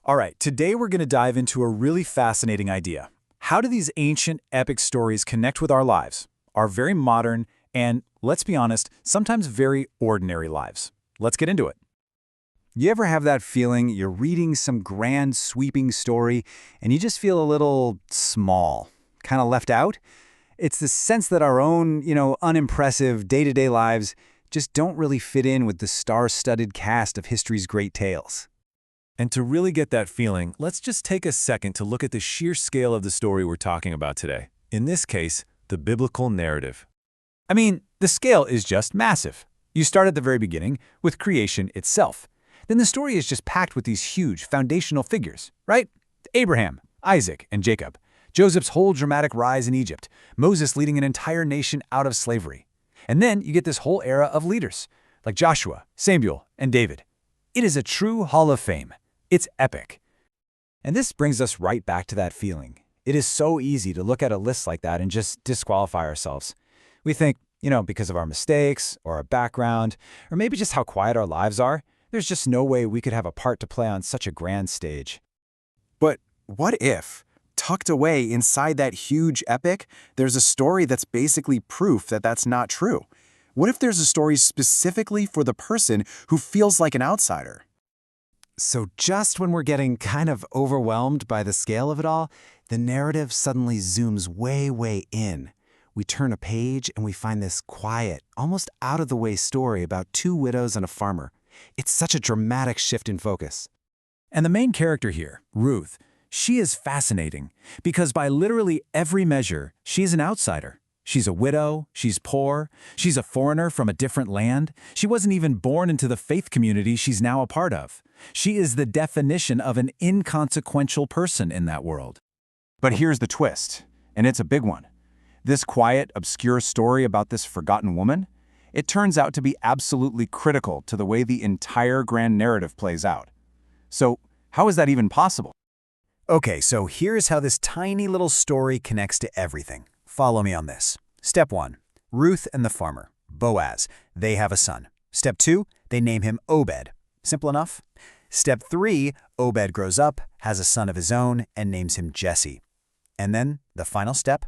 All right, today we're going to dive into a really fascinating idea. How do these ancient epic stories connect with our lives, our very modern and, let's be honest, sometimes very ordinary lives? Let's get into it. You ever have that feeling you're reading some grand, sweeping story and you just feel a little small, kind of left out? It's the sense that our own, unimpressive day-to-day lives just don't really fit in with the star-studded cast of history's great tales. And to really get that feeling, let's just take a second to look at the sheer scale of the story we're talking about today. In this case, the biblical narrative. I mean, the scale is just massive. You start at the very beginning with creation itself. Then the story is just packed with these huge foundational figures, right? Abraham, Isaac, and Jacob. Joseph's whole dramatic rise in Egypt. Moses leading an entire nation out of slavery. And then you get this whole era of leaders, like Joshua, Samuel, and David. It is a true hall of fame. It's epic. And this brings us right back to that feeling. It is so easy to look at a list like that and just disqualify ourselves. We think, because of our mistakes, or our background, or maybe just how quiet our lives are, there's just no way we could have a part to play on such a grand stage. But what if, tucked away inside that huge epic, there's a story that's basically proof that that's not true? What if there's a story specifically for the person who feels like an outsider? So just when we're getting kind of overwhelmed by the scale of it all, the narrative suddenly zooms way, way in. We turn a page and we find this quiet, almost out-of-the-way story about two widows and a farmer. It's such a dramatic shift in focus. And the main character here, Ruth, she is fascinating because by literally every measure, she is an outsider. She's a widow, she's poor, she's a foreigner from a different land. She wasn't even born into the faith community she's now a part of. She is the definition of an inconsequential person in that world. But here's the twist, and it's a big one. This quiet, obscure story about this forgotten woman, it turns out to be absolutely critical to the way the entire grand narrative plays out. So, how is that even possible? Okay, so here's how this tiny little story connects to everything. Follow me on this. Step 1, Ruth and the farmer, Boaz. They have a son. Step 2, they name him Obed. Simple enough? Step 3, Obed grows up, has a son of his own, and names him Jesse. And then, the final step,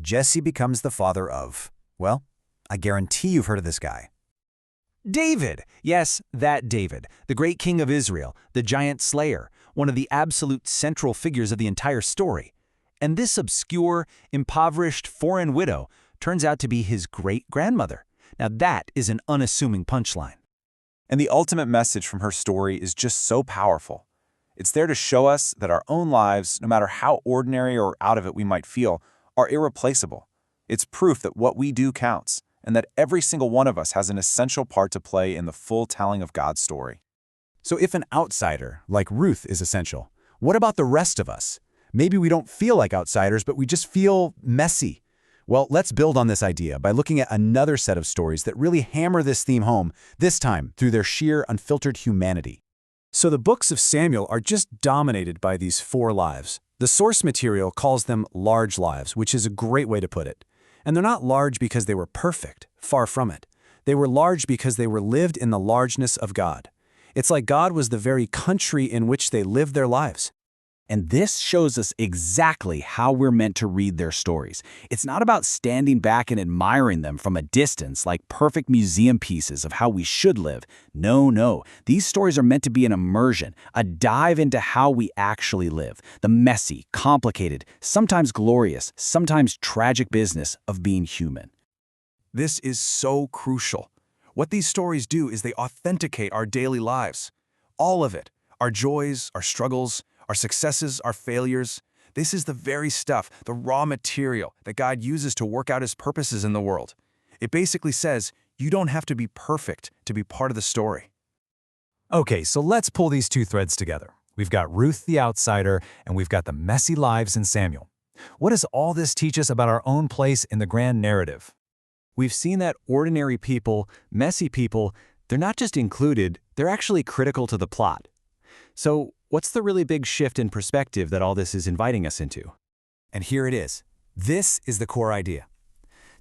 Jesse becomes the father of, well, I guarantee you've heard of this guy. David! Yes, that David, the great king of Israel, the giant slayer, one of the absolute central figures of the entire story. And this obscure, impoverished foreign widow turns out to be his great-grandmother. Now that is an unassuming punchline. And the ultimate message from her story is just so powerful. It's there to show us that our own lives, no matter how ordinary or out of it we might feel, are irreplaceable. It's proof that what we do counts, and that every single one of us has an essential part to play in the full telling of God's story. So if an outsider, like Ruth, is essential, what about the rest of us? Maybe we don't feel like outsiders, but we just feel messy. Well, let's build on this idea by looking at another set of stories that really hammer this theme home, this time through their sheer, unfiltered humanity. So the books of Samuel are just dominated by these 4 lives. The source material calls them large lives, which is a great way to put it. And they're not large because they were perfect, far from it. They were large because they were lived in the largeness of God. It's like God was the very country in which they lived their lives. And this shows us exactly how we're meant to read their stories. It's not about standing back and admiring them from a distance like perfect museum pieces of how we should live. No. These stories are meant to be an immersion, a dive into how we actually live. The messy, complicated, sometimes glorious, sometimes tragic business of being human. This is so crucial. What these stories do is they authenticate our daily lives. All of it. Our joys, our struggles, our successes, our failures. This is the very stuff, the raw material that God uses to work out His purposes in the world. It basically says, you don't have to be perfect to be part of the story. Okay, so let's pull these 2 threads together. We've got Ruth the outsider, and we've got the messy lives in Samuel. What does all this teach us about our own place in the grand narrative? We've seen that ordinary people, messy people, they're not just included, they're actually critical to the plot. So, what's the really big shift in perspective that all this is inviting us into? And here it is. This is the core idea.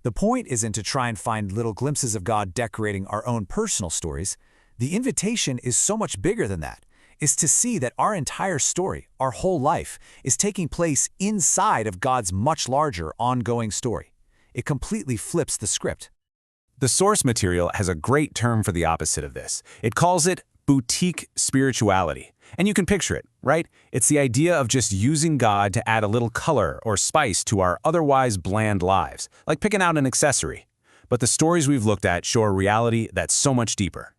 The point isn't to try and find little glimpses of God decorating our own personal stories. The invitation is so much bigger than that. is to see that our entire story, our whole life, is taking place inside of God's much larger, ongoing story. It completely flips the script. The source material has a great term for the opposite of this. It calls it boutique spirituality. And you can picture it, right? It's the idea of just using God to add a little color or spice to our otherwise bland lives, like picking out an accessory. But the stories we've looked at show a reality that's so much deeper.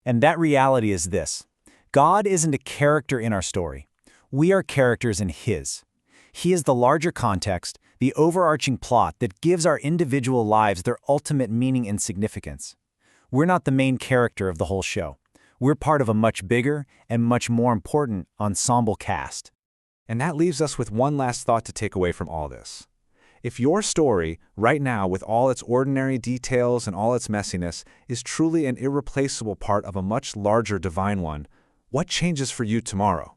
And that reality is this: God isn't a character in our story. We are characters in His. He is the larger context, the overarching plot that gives our individual lives their ultimate meaning and significance. We're not the main character of the whole show. We're part of a much bigger and much more important ensemble cast. And that leaves us with one last thought to take away from all this. If your story, right now with all its ordinary details and all its messiness, is truly an irreplaceable part of a much larger divine one, what changes for you tomorrow?